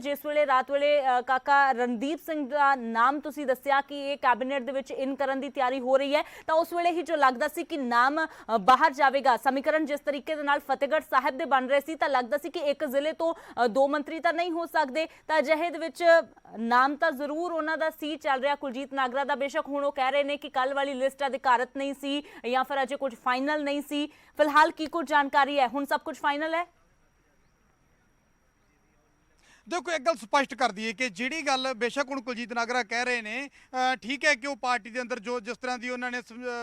जिस वेले रात वेले काका रणदीप सिंह का नाम तुसी दस्सिया कि ये कैबिनेट दे विच इन करन दी तैयारी हो रही है, तो उस वेले ही जो लगदा सी कि नाम बाहर जाएगा, समीकरण जिस तरीके दे नाल फतेहगढ़ साहिब दे बन रहे सी, तो लगदा सी कि एक जिले तो दो मंत्री तो नहीं हो सकते, तो अजिहे दे विच नाम तो जरूर उन्हां दा सी चल रहा कुलजीत नागरा दा। बेशक हुण वो कह रहे हैं कि कल वाली लिस्ट अधिकारत नहीं सी या फिर अजे कुछ फाइनल नहीं सी। फिलहाल की कुछ जानकारी है, हुण सब कुछ फाइनल है? देखो एक गल स्पष्ट कर दईए कि जिहड़ी गल बेशक हुण कुलजीत नागरा कह रहे हैं, ठीक है कि वो पार्टी के अंदर जो जिस तरह की उन्होंने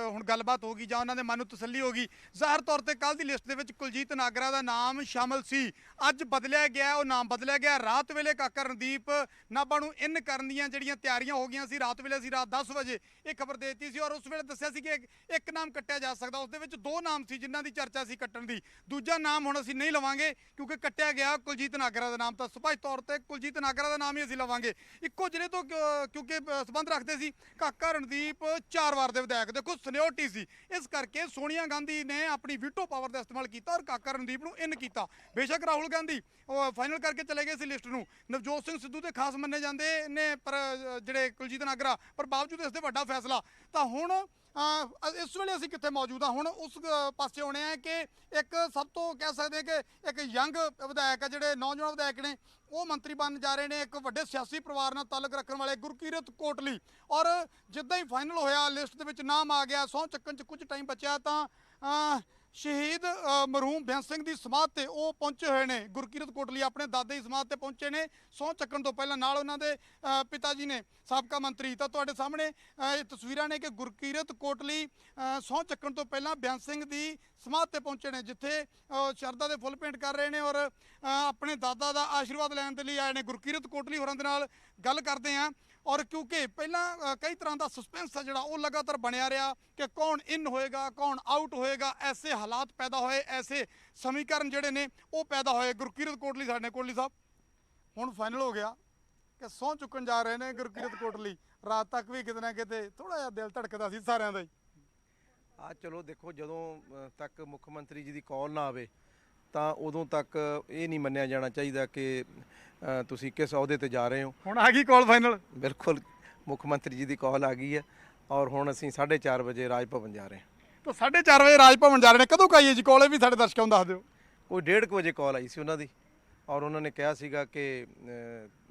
हुण गलबात होगी जां उन्होंने मन नूं तसल्ली होगी, ज़ाहिर तौर पर कल की लिस्ट के कुलजीत नागरा का नाम शामिल सी। अज बदलिया गया, वो नाम बदलिया गया। रात वेले काका रणदीप नाभा नूं इन करन दीआं जिहड़ियां तैयारियां हो गईयां सी। रात वेले असीं रात 10 वजे ये खबर दे दी सी और उस वेले दस्सिया सी कि एक नाम कट्टिया जा सकदा। उस दे विच दो नाम सी जिन्हां दी चर्चा सी कट्टण दी। दूजा नाम हुण असीं नहीं लवांगे क्योंकि कट्टिया गया कुलजीत नागरा का नाम। तो स्पष्ट तौर पर कुलजीत नागरा का नाम ही असीं लवांगे। इक्को जिले तो क्योंकि संबंध रखते सी काका रणदीप 4 वार दे विधायक। देखो सीनियोरिटी सी, इस करके सोनिया गांधी ने अपनी वीटो पावर का इस्तेमाल किया और काका रणदीप नूं इन किया। बेशक राहुल गांधी फाइनल करके चले गए इस लिस्ट नूं, नवजोत सिंह सिद्धू तो खास मन्ने जाते ने, पर जिहड़े कुलजीत नागरा, पर बावजूद इससे वड्डा फैसला। तो हुण इस वेले असीं कित्थे मौजूद हाँ, हुण उस पासे आउणे आ कि एक सब तो कह सकते हैं कि एक यंग विधायक है, जिहड़े नौजवान विधायक ने वो मंत्री बन जा रहे हैं। एक वड्डे सियासी परिवार नाल ताल्लुक रखने वाले गुरकीरत कोटली, और जिद्दां ही फाइनल होया लिस्ट दे विच नाम आ गया, सौं चक्कण च कुछ टाइम बचिया तो शहीद मरहूम बेअंत सिंह की समाध ते वो पहुंचे हुए हैं। गुरकीरत कोटली अपने दादे की समाध ते पहुंचे ने सौं चक्कण तो पहला, नाल उन्हां दे पिता जी ने साबका मंत्री। तो तुहाडे सामने ये तस्वीरां ने कि गुरकीरत कोटली सौं चक्कण तो पहला बेअंत सिंह की समाध ते पहुंचे ने, जिथे शरदा दे फुल भेंट कर रहे हैं और अपने दादा का आशीर्वाद लैण दे लई आए ने। गुरकीरत कोटली होरां दे नाल गल करदे हैं। और क्योंकि पहला कई तरह का सस्पेंस है जोड़ा वो लगातार बनया रहा कि कौन इन होएगा कौन आउट होएगा, ऐसे हालात पैदा होए, ऐसे समीकरण जोड़े ने वो पैदा होए। गुरकीरत कोटली साडे कोटली साहब हुण फाइनल हो गया कि सौं चुकन जा रहे हैं गुरकीरत कोटली। रात तक भी किते ना किते थोड़ा जिहा दिल धड़कदा सी सारिਆਂ ਦਾ ही। चलो देखो जदों तक मुख मंत्री जी की कॉल ना आवे ਤਾਂ ਉਦੋਂ ਤੱਕ ਇਹ ਨਹੀਂ ਮੰਨਿਆ ਜਾਣਾ ਚਾਹੀਦਾ ਕਿ ਤੁਸੀਂ ਕਿਸ ਅਹੁਦੇ ਤੇ ਜਾ ਰਹੇ ਹੋ। ਹੁਣ ਆ ਗਈ ਕਾਲ ਫਾਈਨਲ? ਬਿਲਕੁਲ ਮੁੱਖ ਮੰਤਰੀ ਜੀ ਦੀ ਕਾਲ ਆ ਗਈ ਹੈ ਔਰ ਹੁਣ ਅਸੀਂ 4:30 ਵਜੇ ਰਾਜ ਭਵਨ ਜਾ ਰਹੇ ਹਾਂ। ਤਾਂ 4:30 ਵਜੇ ਰਾਜ ਭਵਨ ਜਾ ਰਹੇ ਨੇ, ਕਦੋਂ ਕਾਈਏ ਜੀ ਕਾਲ? ਇਹ ਵੀ ਸਾਡੇ ਦਰਸ਼ਕਾਂ ਨੂੰ ਦੱਸ ਦਿਓ। ਕੋਈ 1:30 ਵਜੇ ਕਾਲ ਆਈ ਸੀ ਉਹਨਾਂ ਦੀ ਔਰ ਉਹਨਾਂ ਨੇ ਕਿਹਾ ਸੀਗਾ ਕਿ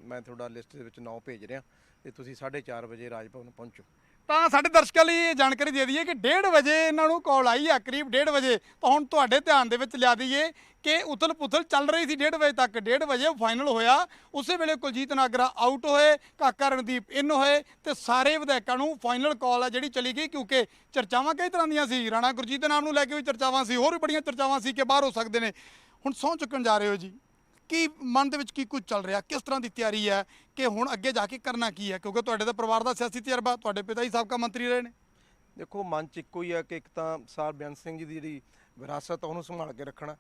ਮੈਂ ਤੁਹਾਡਾ ਲਿਸਟ ਦੇ ਵਿੱਚ ਨਾਂ ਭੇਜ ਰਿਹਾ ਤੇ ਤੁਸੀਂ 4:30 ਵਜੇ ਰਾਜ ਭਵਨ ਪਹੁੰਚੋ। ਤਾਂ ਸਾਡੇ ਦਰਸ਼ਕਾਂ ਲਈ ਇਹ ਜਾਣਕਾਰੀ ਦੇ ਦਈਏ ਕਿ 1:30 ਵਜੇ ਇਹਨਾਂ ਨੂੰ ਕਾਲ ਆਈ ਆ, ਕਰੀਬ 1:30 ਵਜੇ। ਤਾਂ ਹੁਣ ਤੁਹਾਡੇ ਧਿਆਨ ਦੇ ਵਿੱਚ ਲਿਆ ਦਈਏ ਕਿ ਉਥਲ ਪੁਥਲ ਚੱਲ ਰਹੀ ਸੀ 1:30 ਵਜੇ ਤੱਕ। 1:30 ਵਜੇ ਫਾਈਨਲ ਹੋਇਆ, ਉਸੇ ਵੇਲੇ ਕੁਲਜੀਤ ਨਾਗਰਾ ਆਊਟ ਹੋਏ, ਕਾਕਾ ਰਣਦੀਪ ਇਨ ਹੋਏ ਤੇ ਸਾਰੇ ਵਿਧਾਇਕਾਂ ਨੂੰ ਫਾਈਨਲ ਕਾਲ ਆ ਜਿਹੜੀ ਚਲੀ ਗਈ। ਕਿਉਂਕਿ ਚਰਚਾਵਾਂ ਕਈ ਤਰ੍ਹਾਂ ਦੀਆਂ ਸੀ, ਰਾਣਾ ਗੁਰਜੀਤ ਦੇ ਨਾਮ ਨੂੰ ਲੈ ਕੇ ਵੀ ਚਰਚਾਵਾਂ ਸੀ, ਹੋਰ ਵੀ ਬੜੀਆਂ ਚਰਚਾਵਾਂ ਸੀ ਕਿ ਬਾਹਰ ਹੋ ਸਕਦੇ ਨੇ। ਹੁਣ ਸਹੁੰ ਚੁੱਕਣ ਜਾ ਰਹੇ ਹੋ ਜੀ, ਕੀ ਮਨ ਦੇ ਵਿੱਚ ਕੀ ਕੁਝ ਚੱਲ ਰਿਹਾ, ਕਿਸ ਤਰ੍ਹਾਂ ਦੀ ਤਿਆਰੀ ਹੈ ਕਿ ਹੁਣ ਅੱਗੇ ਜਾ ਕੇ ਕਰਨਾ ਕੀ ਹੈ? ਕਿਉਂਕਿ ਤੁਹਾਡੇ ਦਾ ਪਰਿਵਾਰ ਦਾ ਸਿਆਸੀ ਤਜਰਬਾ, ਤੁਹਾਡੇ ਪਿਤਾ ਜੀ ਸਾਬਕਾ ਮੰਤਰੀ ਰਹੇ ਨੇ। ਦੇਖੋ ਮਨ 'ਚ ਇੱਕੋ ਹੀ ਆ ਕਿ ਇੱਕ ਤਾਂ ਸਰ ਬੇਅੰਤ ਸਿੰਘ ਜੀ ਦੀ ਜਿਹੜੀ ਵਿਰਾਸਤ ਆ ਉਹਨੂੰ ਸੰਭਾਲ ਕੇ ਰੱਖਣਾ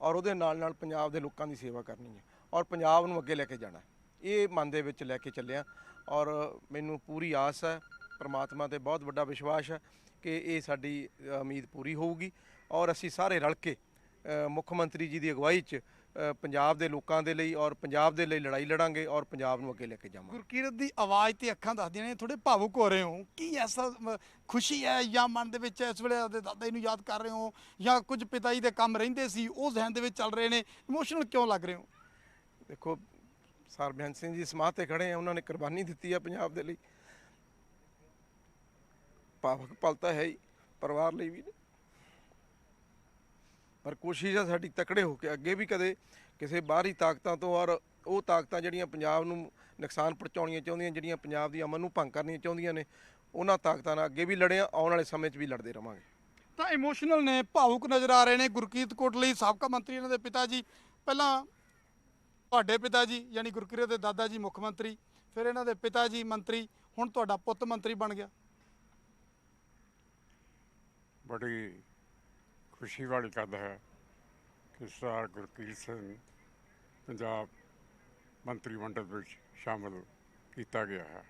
ਔਰ ਉਹਦੇ ਨਾਲ ਨਾਲ ਪੰਜਾਬ ਦੇ ਲੋਕਾਂ ਦੀ ਸੇਵਾ ਕਰਨੀ ਹੈ ਔਰ ਪੰਜਾਬ ਨੂੰ ਅੱਗੇ ਲੈ ਕੇ ਜਾਣਾ। ਇਹ ਮਨ ਦੇ ਵਿੱਚ ਲੈ ਕੇ ਚੱਲਿਆ ਔਰ ਮੈਨੂੰ ਪੂਰੀ ਆਸ ਹੈ, ਪਰਮਾਤਮਾ 'ਤੇ ਬਹੁਤ ਵੱਡਾ ਵਿਸ਼ਵਾਸ ਹੈ ਕਿ ਇਹ ਸਾਡੀ ਉਮੀਦ ਪੂਰੀ ਹੋਊਗੀ ਔਰ ਅਸੀਂ ਸਾਰੇ ਰਲ ਕੇ ਮੁੱਖ ਮੰਤਰੀ ਜੀ ਦੀ ਅਗਵਾਈ 'ਚ ਪੰਜਾਬ ਦੇ ਲੋਕਾਂ ਦੇ ਲਈ ਔਰ ਪੰਜਾਬ ਦੇ ਲਈ ਲੜਾਈ ਲੜਾਂਗੇ ਔਰ ਪੰਜਾਬ ਨੂੰ ਅੱਗੇ ਲੈ ਕੇ ਜਾਵਾਂਗੇ। ਗੁਰਕੀਰਤ ਦੀ ਆਵਾਜ਼ ਤੇ ਅੱਖਾਂ ਦੱਸਦੀਆਂ ਨੇ ਥੋੜੇ ਭਾਵੁਕ ਹੋ ਰਹੇ ਹੋ, ਕੀ ਐਸਾ ਖੁਸ਼ੀ ਹੈ ਜਾਂ ਮਨ ਦੇ ਵਿੱਚ ਇਸ ਵੇਲੇ ਆਪਦੇ ਦਾਦਾ ਜੀ ਨੂੰ ਯਾਦ ਕਰ ਰਹੇ ਹੋ ਜਾਂ ਕੁਝ ਪਿਤਾ ਜੀ ਦੇ ਕੰਮ ਰਹਿੰਦੇ ਸੀ ਉਹ ਜ਼ਹਿਨ ਦੇ ਵਿੱਚ ਚੱਲ ਰਹੇ ਨੇ, ਇਮੋਸ਼ਨਲ ਕਿਉਂ ਲੱਗ ਰਹੇ ਹੋ? ਦੇਖੋ ਸਰ ਬੇਅੰਤ ਸਿੰਘ ਜੀ ਸਮਾਧ ਤੇ ਖੜੇ ਆ, ਉਹਨਾਂ ਨੇ ਕੁਰਬਾਨੀ ਦਿੱਤੀ ਆ ਪੰਜਾਬ ਦੇ ਲਈ। ਭਾਵੁਕ ਪਲ ਤਾਂ ਹੈ ਹੀ, ਪਰਿਵਾਰ ਲਈ ਵੀ, ਪਰ ਕੋਸ਼ਿਸ਼ ਹੈ ਸਾਡੀ ਤਕੜੇ ਹੋ ਕੇ ਅੱਗੇ ਵੀ ਕਦੇ ਕਿਸੇ ਬਾਹਰੀ ਤਾਕਤਾਂ ਤੋਂ ਔਰ ਉਹ ਤਾਕਤਾਂ ਜਿਹੜੀਆਂ ਪੰਜਾਬ ਨੂੰ ਨੁਕਸਾਨ ਪਹੁੰਚਾਉਣੀਆਂ ਚਾਹੁੰਦੀਆਂ, ਜਿਹੜੀਆਂ ਪੰਜਾਬ ਦੀ ਅਮਨ ਨੂੰ ਭੰਗ ਕਰਨੀਆਂ ਚਾਹੁੰਦੀਆਂ ਨੇ, ਉਹਨਾਂ ਤਾਕਤਾਂ ਨਾਲ ਅੱਗੇ ਵੀ ਲੜੇ ਆ, ਆਉਣ ਵਾਲੇ ਸਮੇਂ 'ਚ ਵੀ ਲੜਦੇ ਰਵਾਂਗੇ। ਤਾਂ ਇਮੋਸ਼ਨਲ ਨੇ, ਭਾਵੁਕ ਨਜ਼ਰ ਆ ਰਹੇ ਨੇ ਗੁਰਕੀਰਤ ਕੋਟਲੀ, ਸਾਬਕਾ ਮੰਤਰੀ, ਇਹਨਾਂ ਦੇ ਪਿਤਾ ਜੀ। ਪਹਿਲਾਂ ਤੁਹਾਡੇ ਪਿਤਾ ਜੀ ਯਾਨੀ ਗੁਰਕੀਰਤ ਦੇ ਦਾਦਾ ਜੀ ਮੁੱਖ ਮੰਤਰੀ, ਫਿਰ ਇਹਨਾਂ ਦੇ ਪਿਤਾ ਜੀ ਮੰਤਰੀ, ਹੁਣ ਤੁਹਾਡਾ ਪੁੱਤ ਮੰਤਰੀ ਬਣ ਗਿਆ। ਬੜੀ खुशी वाली गल है कि सरदार गुरकीरत सिंह पंजाब मंत्रिमंडल में शामिल किया गया है।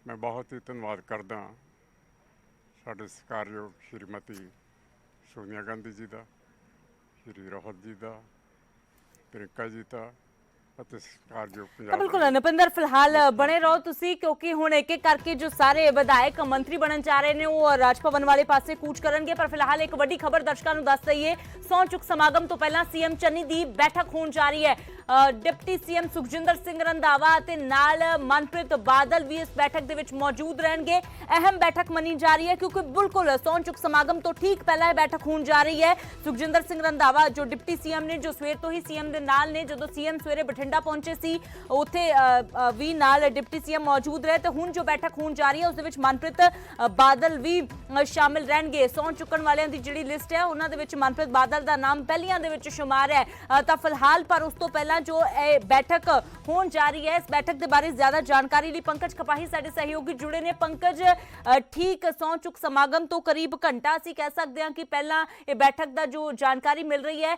मैं बहुत ही धन्यवाद करदा साडे सत्कारयोग श्रीमती सोनिया गांधी जी का, श्री राहुल जी का, प्रियंका जी का ਅਤੇ ਸਤਿਕਾਰਯੋਗ ਤਾਂ ਪੰਜਾਬ ਬਿਲਕੁਲ ਦੇ ਨਪਿੰਦਰ ਫਿਲਹਾਲ ਬਣੇ ਰਹੋ ਤੁਸੀਂ, ਕਿਉਂਕਿ ਹੁਣ ਇੱਕ ਇੱਕ ਕਰਕੇ ਜੋ ਸਾਰੇ ਵਿਧਾਇਕ ਮੰਤਰੀ ਬਣਨ ਜਾ ਰਹੇ ਨੇ ਉਹ ਰਾਜ ਭਵਨ ਵਾਲੇ ਪਾਸੇ ਕੂਚ ਕਰਨਗੇ। ਪਰ ਫਿਲਹਾਲ ਇੱਕ ਵੱਡੀ ਖਬਰ ਦਰਸ਼ਕਾਂ ਨੂੰ ਦੱਸ ਦਈਏ, ਸਹੁੰ ਚੁੱਕ ਸਮਾਗਮ ਤੋਂ ਪਹਿਲਾਂ ਸੀਐਮ ਚੰਨੀ ਦੀ ਬੈਠਕ ਹੋਣ ਜਾ ਰਹੀ ਹੈ। ਡਿਪਟੀ ਸੀਐਮ ਸੁਖਜਿੰਦਰ ਸਿੰਘ ਰੰਧਾਵਾ ਅਤੇ ਨਾਲ ਮਨਪ੍ਰੀਤ ਬਾਦਲ ਵੀ ਇਸ ਬੈਠਕ ਦੇ ਵਿੱਚ ਮੌਜੂਦ ਰਹਿਣਗੇ। ਅਹਿਮ ਬੈਠਕ ਮੰਨੀ ਜਾ ਰਹੀ ਹੈ ਕਿਉਂਕਿ ਬਿਲਕੁਲ ਸਹੁੰ ਚੁੱਕ ਸਮਾਗਮ ਤੋਂ ਠੀਕ ਪਹਿਲਾਂ ਇਹ ਬੈਠਕ ਹੋਣ ਜਾ ਰਹੀ ਹੈ। ਸੁਖਜਿੰਦਰ ਸਿੰਘ ਰੰਧਾਵਾ ਜੋ ਡਿਪਟੀ ਸੀਐਮ ਨੇ, ਜੋ ਸਵੇਰ ਤੋਂ ਹੀ ਸੀਐਮ ਦੇ ਨਾਲ ਨੇ, ਜਦੋਂ ਸੀਐਮ ਸਵੇਰੇ ਬਠਿੰਡਾ ਪਹੁੰਚੇ ਸੀ ਉੱਥੇ ਵੀ ਨਾਲ ਡਿਪਟੀ ਸੀਐਮ ਮੌਜੂਦ ਰਹੇ ਤੇ ਹੁਣ ਜੋ ਬੈਠਕ ਹੋਣ ਜਾ ਰਹੀ ਹੈ ਉਸ ਦੇ ਵਿੱਚ ਮਨਪ੍ਰੀਤ ਬਾਦਲ ਵੀ ਸ਼ਾਮਿਲ ਰਹਿਣਗੇ। ਸਹੁੰ ਚੁੱਕਣ ਵਾਲਿਆਂ ਦੀ ਜਿਹੜੀ ਲਿਸਟ ਹੈ ਉਹਨਾਂ ਦੇ ਵਿੱਚ ਮਨਪ੍ਰੀਤ ਬਾਦਲ ਦਾ ਨਾਮ ਪਹਿਲੀਆਂ ਦੇ ਵਿੱਚ ਸ਼ੁਮਾਰ ਹੈ। ਤਾਂ ਫਿਲਹਾਲ ਪਰ ਉਸ ਤੋਂ ਪਹਿਲਾਂ ਜੋ ਇਹ ਬੈਠਕ ਹੋਣ ਜਾ ਰਹੀ ਹੈ, ਇਸ ਬੈਠਕ ਦੇ ਬਾਰੇ ਜ਼ਿਆਦਾ ਜਾਣਕਾਰੀ ਲਈ ਪੰਕਜ ਕਪਾਹੀ ਸਾਡੇ ਸਹਿਯੋਗੀ ਜੁੜੇ ਨੇ। ਪੰਕਜ, ਠੀਕ ਸਹੁੰ ਚੁੱਕ ਸਮਾਗਮ ਤੋਂ ਕਰੀਬ ਘੰਟਾ ਅਸੀਂ ਕਹਿ ਸਕਦੇ ਹਾਂ ਕਿ ਪਹਿਲਾਂ ਇਹ ਬੈਠਕ ਦਾ ਜੋ ਜਾਣਕਾਰੀ ਮਿਲ ਰਹੀ ਹੈ,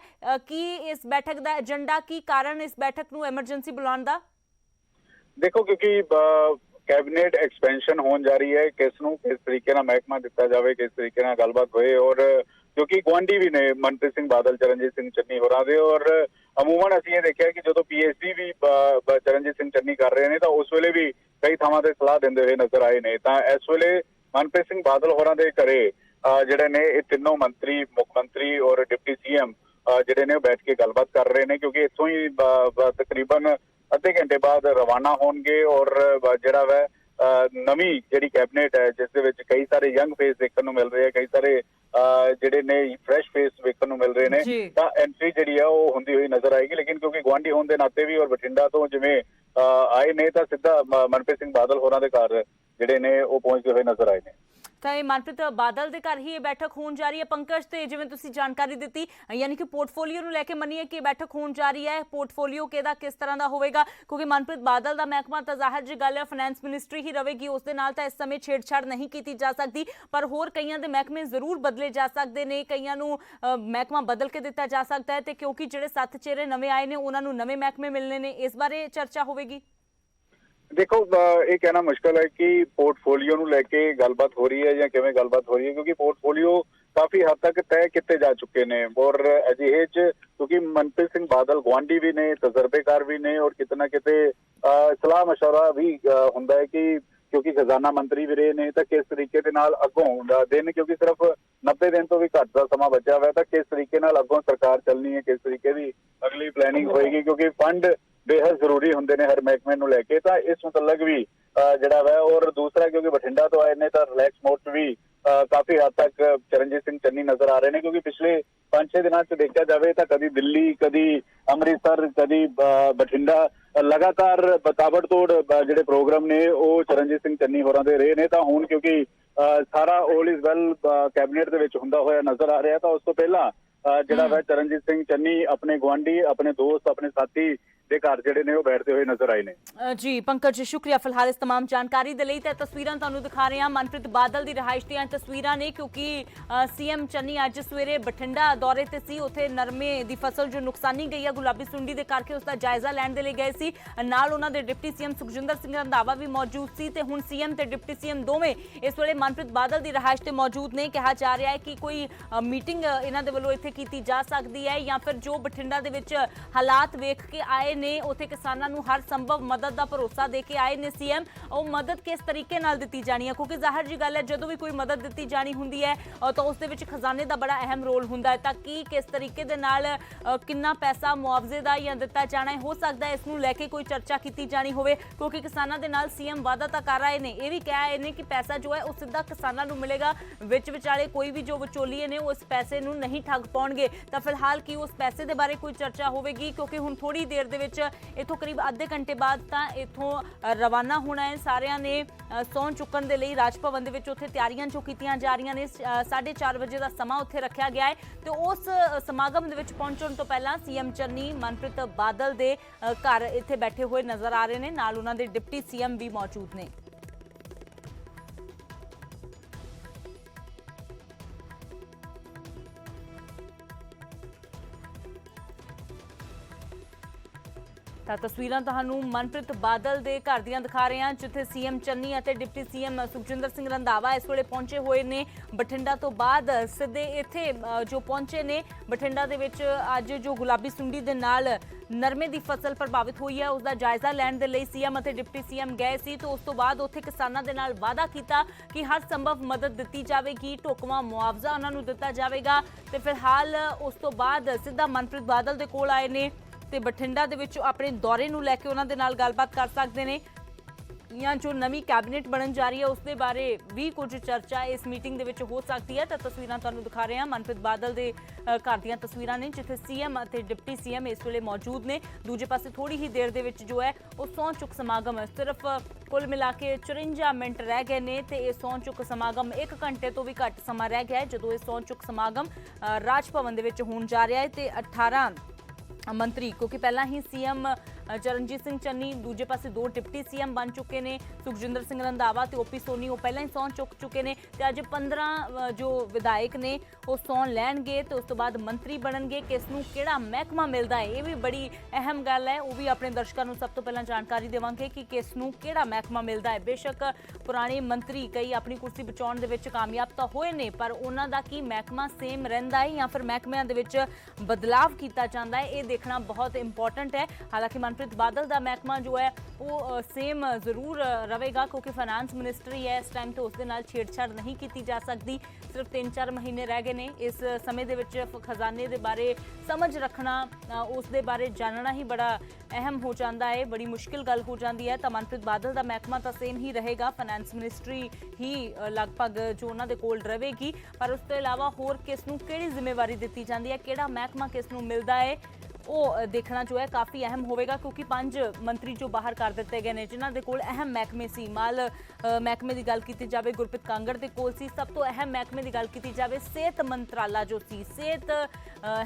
ਕੀ ਇਸ ਬੈਠਕ ਦਾ ਏਜੰਡਾ, ਕੀ ਕਾਰਨ ਇਸ ਬੈਠਕ ਨੂੰ ਐਮਰਜੈਂਸੀ ਬੁਲਾਉਣ ਦਾ? देखो, क्योंकि कैबिनेट एक्सपेंशन होने जा रही है, किस तरीके ना महकमा दिता जाए, किस तरीके ना गलबात होए, और क्योंकि गुआढ़ी भी ने मनप्रीत सिंह बादल, चरणजीत सिंह चन्नी होरां दे, और अमूमन असीं ये देखिया कि जो पीएचडी भी चरणजीत सिंह चन्नी कर रहे हैं तो उस वेले भी कई थावां ते सलाह दिंदे हुए नजर आए ने। तां इस वेले मनप्रीत सिंह बादल होरां दे घरे जिहड़े ने ये तीनों मंत्री, मुख मंत्री और डिप्टी सीएम जिहड़े ने बैठ के गलबात कर रहे हैं, क्योंकि इत्थों ही तकरीबन अद्धे घंटे बाद रवाना होणगे और जिहड़ा वै नवीं जिहड़ी कैबिनेट है जिस दे विच कई सारे यंग फेस देखने को मिल रहे हैं, कई सारे जिहड़े ने फ्रैश फेस देखने को मिल रहे हैं, तां एंट्री जिहड़ी है वो हुंदी हुई नजर आएगी। लेकिन क्योंकि गुआढ़ी होने के नाते भी और बठिंडा तो जिवें आए ने तां सिद्धा मनप्रीत सिंह बादल होरां दे घर जिहड़े ने वो पहुंचते हुए नजर आए ने। ਤਾਂ ਇਹ ਮਨਪ੍ਰੀਤ ਬਾਦਲ ਦੇ ਘਰ ਹੀ ਇਹ ਬੈਠਕ ਹੋਣ ਜਾ ਰਹੀ ਹੈ। ਪੰਕਜ, ਤੇ ਜਿਵੇਂ ਤੁਸੀਂ ਜਾਣਕਾਰੀ ਦਿੱਤੀ, ਯਾਨੀ ਕਿ ਪੋਰਟਫੋਲੀਓ ਨੂੰ ਲੈ ਕੇ ਮੰਨੀਏ ਕਿ ਬੈਠਕ ਹੋਣ ਜਾ ਰਹੀ ਹੈ, ਪੋਰਟਫੋਲੀਓ ਕਿਹਦਾ ਕਿਸ ਤਰ੍ਹਾਂ ਦਾ ਹੋਵੇਗਾ? ਕਿਉਂਕਿ ਮਨਪ੍ਰੀਤ ਬਾਦਲ ਦਾ ਮਹਿਕਮਾ ਤਾਂ ਜ਼ਾਹਿਰ ਜੀ ਗੱਲ ਹੈ ਫਾਈਨੈਂਸ ਮਿਨਿਸਟਰੀ ਹੀ ਰਹੇਗੀ, ਉਸ ਦੇ ਨਾਲ ਤਾਂ ਇਸ ਸਮੇਂ ਛੇੜਛਾੜ ਨਹੀਂ ਕੀਤੀ ਜਾ ਸਕਦੀ, ਪਰ ਹੋਰ ਕਈਆਂ ਦੇ ਮਹਿਕਮੇ ਜ਼ਰੂਰ ਬਦਲੇ ਜਾ ਸਕਦੇ ਨੇ, ਕਈਆਂ ਨੂੰ ਮਹਿਕਮਾ ਬਦਲ ਕੇ ਦਿੱਤਾ ਜਾ ਸਕਦਾ ਹੈ, ਤੇ ਕਿਉਂਕਿ ਜਿਹੜੇ 7 ਚਿਹਰੇ ਨਵੇਂ ਆਏ ਨੇ ਉਹਨਾਂ ਨੂੰ ਨਵੇਂ ਮਹਿਕਮੇ ਮਿਲਣੇ ਨੇ, ਇਸ ਬਾਰੇ ਚਰਚਾ ਹੋਵੇਗੀ। देखो, ये कहना मुश्किल है कि पोर्टफोलियो ਨੂੰ ਲੈ ਕੇ ਗੱਲਬਾਤ ਹੋ ਰਹੀ ਹੈ ਜਾਂ ਕਿਵੇਂ ਗੱਲਬਾਤ ਹੋ ਰਹੀ ਹੈ, क्योंकि पोर्टफोलियो काफी हद तक तय किए जा चुके ने, और अजिहे क्योंकि मनप्रीत सिंह बादल गुआढ़ी भी ने, तजर्बेकार भी ने, और कितना किते सलाह मशवरा भी हुंदा है कि क्योंकि खजाना मंत्री भी रहे ने, तो किस तरीके दे नाल अगों दिन, क्योंकि सिर्फ 90 दिन तो भी घट का समा बचा हुआ है, तो किस तरीके नाल अगों सरकार चलनी है, किस तरीके की अगली प्लैनिंग होएगी, क्योंकि फंड बेहद जरूरी होंगे ने हर महकमे नूं लैके, तां इस मुतलक भी जिहड़ा वै, और दूसरा क्योंकि बठिंडा तो आए ने, तां रिलैक्स मोड च भी काफी हद तक चरणजीत सिंह चन्नी नजर आ रहे हैं, क्योंकि पिछले 5-6 दिनों च देखा जाए तो कभी दिल्ली, कभी अमृतसर, कभी बठिंडा लगातार ताबड़तोड़ जिहड़े प्रोग्राम ने वो चरणजीत सिंह चन्नी होरां दे रहे ने। तां हुण क्योंकि सारा ऑल इज वेल कैबिनेट दे विच हुंदा होया नजर आ रहा, तो उस तो पहला जिहड़ा वै चरणजीत सिंह चन्नी अपने गुआढ़ी, अपने दोस्त, अपने साथी ਦੇ ਘਰ ਜਿਹੜੇ ਨੇ ਉਹ ਬੈਠਦੇ ਹੋਏ ਨਜ਼ਰ ਆਏ ਨੇ। ਜੀ ਪੰਕਜ, ਸ਼ੁਕਰੀਆ ਫਿਲਹਾਲ ਇਸ तमाम ਜਾਣਕਾਰੀ ਦੇ ਲਈ। ਤਾਂ ਤਸਵੀਰਾਂ ਤੁਹਾਨੂੰ ਦਿਖਾ ਰਹੇ ਹਾਂ ਮਨਪ੍ਰੀਤ ਬਾਦਲ ਦੀ ਰਿਹਾਇਸ਼ ਦੀਆਂ ਤਸਵੀਰਾਂ ਨੇ, ਕਿਉਂਕਿ ਸੀਐਮ ਚੰਨੀ ਅੱਜ ਸਵੇਰੇ ਬਠਿੰਡਾ ਦੌਰੇ ਤੇ ਸੀ, ਉੱਥੇ ਨਰਮੇ ਦੀ ਫਸਲ ਜੋ ਨੁਕਸਾਨੀ ਗਈ ਹੈ ਗੁਲਾਬੀ ਸੁੰਡੀ ਦੇ ਕਰਕੇ ਉਸ ਦਾ ਜਾਇਜ਼ਾ ਲੈਣ ਦੇ ਲਈ ਗਏ ਸੀ। ਨਾਲ ਉਹਨਾਂ ਦੇ ਡਿਪਟੀ ਸੀਐਮ ਸੁਖਜਿੰਦਰ ਸਿੰਘ ਰੰਧਾਵਾ ਵੀ ਮੌਜੂਦ ਸੀ, ਤੇ ਹੁਣ ਸੀਐਮ ਤੇ ਡਿਪਟੀ ਸੀਐਮ ਦੋਵੇਂ ਇਸ ਵੇਲੇ ਮਨਪ੍ਰੀਤ ਬਾਦਲ ਦੀ ਰਿਹਾਇਸ਼ ਤੇ ਮੌਜੂਦ ਨੇ। ਕਿਹਾ ਜਾ ਰਿਹਾ ਹੈ ਕਿ ਕੋਈ ਮੀਟਿੰਗ ਇਹਨਾਂ ਦੇ ਵੱਲੋਂ ਇੱਥੇ ਕੀਤੀ ਜਾ ਸਕਦੀ ਹੈ, ਜਾਂ ਫਿਰ ਜੋ ਬਠਿੰਡਾ ਦੇ ਵਿੱਚ ਹਾਲਾਤ ਵੇਖ ਕੇ ਆਏ ਨੇ, ਉੱਥੇ ਕਿਸਾਨਾਂ ਨੂੰ ਹਰ ਸੰਭਵ ਮਦਦ ਦਾ ਭਰੋਸਾ ਦੇ ਕੇ ਆਏ ਨੇ ਸੀਐਮ, ਉਹ ਮਦਦ ਕਿਸ ਤਰੀਕੇ ਨਾਲ ਦਿੱਤੀ ਜਾਣੀ ਹੈ, ਕਿਉਂਕਿ ਜ਼ਾਹਿਰ ਜੀ ਗੱਲ ਹੈ ਜਦੋਂ ਵੀ ਕੋਈ ਮਦਦ ਦਿੱਤੀ ਜਾਣੀ ਹੁੰਦੀ ਹੈ ਤਾਂ ਉਸ ਦੇ ਵਿੱਚ ਖਜ਼ਾਨੇ ਦਾ ਬੜਾ ਅਹਿਮ ਰੋਲ ਹੁੰਦਾ ਹੈ, ਤਾਂ ਕਿ ਕਿਸ ਤਰੀਕੇ ਦੇ ਨਾਲ ਕਿੰਨਾ ਪੈਸਾ ਮੁਆਵਜ਼ੇ ਦਾ ਜਾਂ ਦਿੱਤਾ ਜਾਣਾ ਹੈ, ਹੋ ਸਕਦਾ ਹੈ ਇਸ ਨੂੰ ਲੈ ਕੇ ਕੋਈ ਚਰਚਾ ਕੀਤੀ ਜਾਣੀ ਹੋਵੇ, ਕਿਉਂਕਿ ਕਿਸਾਨਾਂ ਦੇ ਨਾਲ ਸੀਐਮ ਵਾਅਦਾ ਤਾਂ ਕਰ ਆਏ ਨੇ, ਇਹ ਵੀ ਕਹਿ ਆਏ ਨੇ ਕਿ ਪੈਸਾ ਜੋ ਹੈ ਉਹ ਸਿੱਧਾ ਕਿਸਾਨਾਂ ਨੂੰ ਮਿਲੇਗਾ, ਵਿੱਚ ਵਿਚਾਲੇ ਕੋਈ ਵੀ ਜੋ ਵਿਚੋਲੀਏ ਨੇ ਉਸ ਪੈਸੇ ਨੂੰ ਨਹੀਂ ਠੱਗ ਪਾਉਣਗੇ। ਤਾਂ ਫਿਲਹਾਲ ਕੀ ਉਸ ਪੈਸੇ ਦੇ ਬਾਰੇ ਕੋਈ ਚਰਚਾ ਹੋਵੇਗੀ, ਕਿਉਂਕਿ ਹੁਣ ਥੋੜੀ ਦੇਰ ਦੇ ਵਿੱਚ इतों करीब आधे घंटे बाद तो इतों रवाना होना है। सारिਆਂ ने सौं चुकन के लिए राज भवन के उत्थे तैयारियां जो कीतियां जा रही ने, 4:30 बजे का समा उत्थे रखा गया है, तो उस समागम के पहुंचने तो पहला सीएम चन्नी मनप्रीत बादल के घर इत्थे बैठे हुए नजर आ रहे हैं, नाल उन्हां दे डिप्टी सीएम भी मौजूद ने। ਤਾਂ ਤਸਵੀਰਾਂ ਤੁਹਾਨੂੰ ਮਨਪ੍ਰੀਤ ਬਾਦਲ ਦੇ ਘਰ ਦੀਆਂ ਦਿਖਾ ਰਹੇ ਹਾਂ, ਜਿੱਥੇ ਸੀਐਮ ਚੰਨੀ ਅਤੇ ਡਿਪਟੀ ਸੀਐਮ ਸੁਖਜਿੰਦਰ ਸਿੰਘ ਰੰਧਾਵਾ ਇਸ ਵੇਲੇ ਪਹੁੰਚੇ ਹੋਏ ਨੇ। ਬਠਿੰਡਾ ਤੋਂ ਬਾਅਦ ਸਿੱਧੇ ਇੱਥੇ ਜੋ ਪਹੁੰਚੇ ਨੇ ਬਠਿੰਡਾ ਦੇ ਵਿੱਚ ਅੱਜ ਜੋ ਗੁਲਾਬੀ ਸੁੰਡੀ ਦੇ ਨਾਲ ਨਰਮੇ ਦੀ ਫਸਲ ਪ੍ਰਭਾਵਿਤ ਹੋਈ ਹੈ ਉਸ ਦਾ ਜਾਇਜ਼ਾ ਲੈਣ ਦੇ ਲਈ ਸੀਐਮ ਅਤੇ ਡਿਪਟੀ ਸੀਐਮ ਗਏ ਸੀ। ਤੇ ਉਸ ਤੋਂ ਬਾਅਦ ਉੱਥੇ ਕਿਸਾਨਾਂ ਦੇ ਨਾਲ ਵਾਅਦਾ ਕੀਤਾ ਕਿ ਹਰ ਸੰਭਵ ਮਦਦ ਦਿੱਤੀ ਜਾਵੇਗੀ, ਢੁਕਵਾਂ ਮੁਆਵਜ਼ਾ ਉਹਨਾਂ ਨੂੰ ਦਿੱਤਾ ਜਾਵੇਗਾ। ਤੇ ਫਿਲਹਾਲ ਉਸ ਤੋਂ ਬਾਅਦ ਸਿੱਧਾ ਮਨਪ੍ਰੀਤ ਬਾਦਲ ਦੇ ਕੋਲ ਆਏ ਨੇ ਤੇ ਬਠਿੰਡਾ ਦੇ ਵਿੱਚ ਆਪਣੇ ਦੌਰੇ ਨੂੰ ਲੈ ਕੇ ਉਹਨਾਂ ਦੇ ਨਾਲ ਗੱਲਬਾਤ ਕਰ ਸਕਦੇ ਨੇ, ਜਾਂ ਜੋ ਨਵੀਂ ਕੈਬਨਿਟ ਬਣਨ ਜਾ ਰਹੀ ਹੈ ਉਸ ਦੇ ਬਾਰੇ ਵੀ ਕੁਝ ਚਰਚਾ ਇਸ ਮੀਟਿੰਗ ਦੇ ਵਿੱਚ ਹੋ ਸਕਦੀ ਹੈ। ਤਾਂ ਤਸਵੀਰਾਂ ਤੁਹਾਨੂੰ ਦਿਖਾ ਰਹੇ ਹਾਂ ਮਨਪ੍ਰੀਤ ਬਾਦਲ ਦੇ ਘਰ ਦੀਆਂ ਤਸਵੀਰਾਂ ਨੇ, ਜਿੱਥੇ ਸੀਐਮ ਅਤੇ ਡਿਪਟੀ ਸੀਐਮ ਇਸ ਵੇਲੇ ਮੌਜੂਦ ਨੇ। ਦੂਜੇ ਪਾਸੇ ਥੋੜੀ ਹੀ ਦੇਰ ਦੇ ਵਿੱਚ ਜੋ ਹੈ ਉਹ ਸਹੁੰ ਚੁੱਕ ਸਮਾਗਮ ਸਿਰਫ ਕੁੱਲ ਮਿਲਾ ਕੇ 54 ਮਿੰਟ ਰਹਿ ਗਏ ਨੇ ਤੇ ਇਹ ਸਹੁੰ ਚੁੱਕ ਸਮਾਗਮ 1 ਘੰਟੇ ਤੋਂ ਵੀ ਘੱਟ ਸਮਾਂ ਰਹਿ ਗਿਆ ਹੈ ਜਦੋਂ ਇਹ ਸਹੁੰ ਚੁੱਕ ਸਮਾਗਮ ਰਾਜ ਭਵਨ ਦੇ ਵਿੱਚ ਹੋਣ ਜਾ ਰਿਹਾ ਹੈ। ਤੇ 18 ਮੰਤਰੀ, ਕਿਉਂਕਿ ਪਹਿਲਾਂ ਹੀ ਸੀਐਮ ਚਰਨਜੀਤ ਸਿੰਘ ਚੰਨੀ, ਦੂਜੇ ਪਾਸੇ 2 ਡਿਪਟੀ ਸੀਐਮ ਬਣ ਚੁੱਕੇ ਨੇ, ਸੁਖਜਿੰਦਰ ਸਿੰਘ ਰੰਧਾਵਾ ਤੇ ਓਪੀ ਸੋਨੀ, ਉਹ ਪਹਿਲਾਂ ਹੀ ਸਹੁੰ ਚੁੱਕ ਚੁੱਕੇ ਨੇ। ਤੇ ਅੱਜ 15 ਜੋ ਵਿਧਾਇਕ ਨੇ ਉਹ ਸਹੁੰ ਲੈਣਗੇ ਤੇ ਉਸ ਤੋਂ ਬਾਅਦ ਮੰਤਰੀ ਬਣਨਗੇ। ਕਿਸ ਨੂੰ ਕਿਹੜਾ ਮਹਿਕਮਾ ਮਿਲਦਾ ਹੈ ਇਹ ਵੀ ਬੜੀ ਅਹਿਮ ਗੱਲ ਹੈ, ਉਹ ਵੀ ਆਪਣੇ ਦਰਸ਼ਕਾਂ ਨੂੰ ਸਭ ਤੋਂ ਪਹਿਲਾਂ ਜਾਣਕਾਰੀ ਦੇਵਾਂਗੇ ਕਿ ਕਿਸ ਨੂੰ ਕਿਹੜਾ ਮਹਿਕਮਾ ਮਿਲਦਾ ਹੈ। ਬੇਸ਼ੱਕ ਪੁਰਾਣੇ ਮੰਤਰੀ ਕਈ ਆਪਣੀ ਕੁਰਸੀ ਬਚਾਉਣ ਦੇ ਵਿੱਚ ਕਾਮਯਾਬ ਤਾਂ ਹੋਏ ਨੇ, ਪਰ ਉਹਨਾਂ ਦਾ ਕੀ ਮਹਿਕਮਾ ਸੇਮ ਰਹਿੰਦਾ ਹੈ ਜਾਂ ਫਿਰ ਮਹਿਕਮਿਆਂ ਦੇ ਵਿੱਚ ਬਦਲਾਵ ਕੀਤਾ ਜਾਂਦਾ ਹੈ, ਇਹ ਦੇਖਣਾ ਬਹੁਤ ਇੰਪੋਰਟੈਂਟ ਹੈ। ਹਾਲਾਂਕਿ ਮਨਪ੍ਰੀਤ ਬਾਦਲ ਦਾ ਮਹਿਕਮਾ ਜੋ ਹੈ ਉਹ ਸੇਮ ਜ਼ਰੂਰ ਰਹੇਗਾ, ਕਿਉਂਕਿ ਫਾਈਨਾਂਸ ਮਿਨਿਸਟਰੀ ਹੈ ਇਸ ਟਾਈਮ ਤੇ ਉਸ ਦੇ ਨਾਲ ਛੇੜਛਾੜ ਨਹੀਂ ਕੀਤੀ ਜਾ ਸਕਦੀ। ਸਿਰਫ 3-4 ਮਹੀਨੇ ਰਹਿ ਗਏ ਨੇ ਇਸ ਸਮੇਂ ਦੇ ਵਿੱਚ ਖਜ਼ਾਨੇ ਦੇ ਬਾਰੇ ਸਮਝ ਰੱਖਣਾ, ਉਸ ਦੇ ਬਾਰੇ ਜਾਣਨਾ ਹੀ ਬੜਾ ਅਹਿਮ ਹੋ ਜਾਂਦਾ ਹੈ, ਬੜੀ ਮੁਸ਼ਕਿਲ ਗੱਲ ਹੋ ਜਾਂਦੀ ਹੈ। ਤਾਂ ਮਨਪ੍ਰੀਤ ਬਾਦਲ ਦਾ ਮਹਿਕਮਾ ਤਾਂ ਸੇਮ ਹੀ ਰਹੇਗਾ, ਫਾਈਨਾਂਸ ਮਿਨਿਸਟਰੀ ਹੀ ਲਗਭਗ ਜੋ ਉਹਨਾਂ ਦੇ ਕੋਲ ਰਹੇਗੀ, ਪਰ ਉਸ ਤੋਂ ਇਲਾਵਾ ਹੋਰ ਕਿਸ ਨੂੰ ਕਿਹੜੀ ਜ਼ਿੰਮੇਵਾਰੀ ਦਿੱਤੀ ਜਾਂਦੀ ਹੈ, ਕਿਹੜਾ ਮਹਿਕਮਾ ਕਿਸ ਨੂੰ ਮਿਲਦਾ ਹੈ, ਉਹ ਦੇਖਣਾ ਜੋ ਹੈ ਕਾਫੀ ਅਹਿਮ ਹੋਵੇਗਾ। ਕਿਉਂਕਿ 5 ਮੰਤਰੀ ਜੋ ਬਾਹਰ ਕਰ ਦਿੱਤੇ ਗਏ ਨੇ ਜਿਨ੍ਹਾਂ ਦੇ ਕੋਲ ਅਹਿਮ ਮਹਿਕਮੇ ਸੀ, ਮਾਲ ਮਹਿਕਮੇ ਦੀ ਗੱਲ ਕੀਤੀ ਜਾਵੇ ਗੁਰਪ੍ਰੀਤ ਕਾਂਗੜ ਦੇ ਕੋਲ ਸੀ, ਸਭ ਤੋਂ ਅਹਿਮ ਮਹਿਕਮੇ ਦੀ ਗੱਲ ਕੀਤੀ ਜਾਵੇ ਸਿਹਤ ਮੰਤਰਾਲਾ ਜੋ ਸੀ, ਸਿਹਤ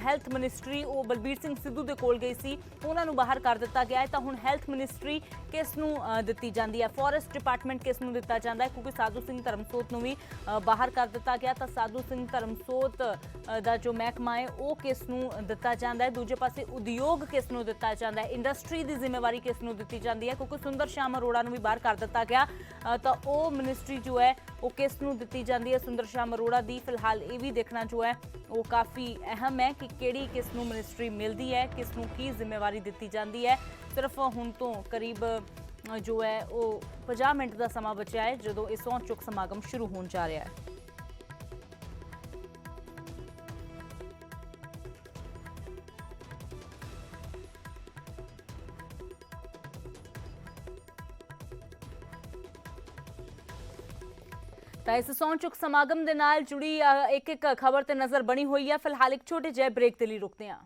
ਹੈਲਥ ਮਿਨਿਸਟਰੀ, ਉਹ ਬਲਬੀਰ ਸਿੰਘ ਸਿੱਧੂ ਦੇ ਕੋਲ ਗਈ ਸੀ, ਉਹਨਾਂ ਨੂੰ ਬਾਹਰ ਕਰ ਦਿੱਤਾ ਗਿਆ ਹੈ। ਤਾਂ ਹੁਣ ਹੈਲਥ ਮਿਨਿਸਟਰੀ ਕਿਸ ਨੂੰ ਦਿੱਤੀ ਜਾਂਦੀ ਹੈ, ਫੋਰੈਸਟ ਡਿਪਾਰਟਮੈਂਟ ਕਿਸ ਨੂੰ ਦਿੱਤਾ ਜਾਂਦਾ ਹੈ, ਕਿਉਂਕਿ ਸਾਧੂ ਸਿੰਘ ਧਰਮਸੋਤ ਨੂੰ ਵੀ ਬਾਹਰ ਕਰ ਦਿੱਤਾ ਗਿਆ। ਤਾਂ ਸਾਧੂ ਸਿੰਘ ਧਰਮਸੋਤ ਦਾ ਜੋ ਮਹਿਕਮਾ ਹੈ ਉਹ ਕਿਸ ਨੂੰ ਦਿੱਤਾ ਜਾਂਦਾ ਹੈ, ਦੂਜੇ ਪਾਸੇ ਉਦਯੋਗ ਕਿਸ ਨੂੰ ਦਿੱਤਾ ਜਾਂਦਾ ਹੈ, ਇੰਡਸਟਰੀ ਦੀ ਜ਼ਿੰਮੇਵਾਰੀ ਕਿਸ ਨੂੰ ਦਿੱਤੀ ਜਾਂਦੀ ਹੈ, ਕਿਉਂਕਿ ਸੁੰਦਰ ਸ਼ਾਮ ਅਰੋੜਾ ਨੂੰ ਵੀ ਬਾਹਰ ਕਰ ਦਿੱਤਾ ਗਿਆ। ਤਾਂ ਉਹ ਮਿਨਿਸਟਰੀ ਜੋ ਹੈ ਉਹ ਕਿਸ ਨੂੰ ਦਿੱਤੀ ਜਾਂਦੀ ਹੈ ਸੁੰਦਰ ਸ਼ਾਮ ਅਰੋੜਾ ਦੀ। ਫਿਲਹਾਲ ਇਹ ਵੀ ਦੇਖਣਾ ਜੋ ਹੈ ਉਹ ਕਾਫੀ ਅਹਿਮ ਹੈ ਕਿ ਕਿਹੜੀ ਕਿਸ ਨੂੰ ਮਿਨਿਸਟਰੀ ਮਿਲਦੀ ਹੈ, ਕਿਸ ਨੂੰ ਕੀ ਜ਼ਿੰਮੇਵਾਰੀ ਦਿੱਤੀ ਜਾਂਦੀ ਹੈ। ਸਿਰਫ ਹੁਣ ਤੋਂ ਕਰੀਬ ਜੋ ਹੈ ਉਹ 50 ਮਿੰਟ ਦਾ ਸਮਾਂ ਬਚਿਆ ਹੈ ਜਦੋਂ ਇਹ ਸਹੁੰ ਚੁੱਕ ਸਮਾਗਮ ਸ਼ੁਰੂ ਹੋਣ ਜਾ ਰਿਹਾ ਹੈ। ਤਾਂ ਇਸ ਸਹੁੰ ਚੁੱਕ ਸਮਾਗਮ ਦੇ ਨਾਲ ਜੁੜੀ ਇੱਕ ਖਬਰ ਤੇ ਨਜ਼ਰ ਬਣੀ ਹੋਈ ਹੈ। ਫਿਲਹਾਲ ਇੱਕ ਛੋਟੇ ਜਿਹੇ ਬ੍ਰੇਕ ਦੇ ਲਈ ਰੁਕਦੇ ਹਾਂ।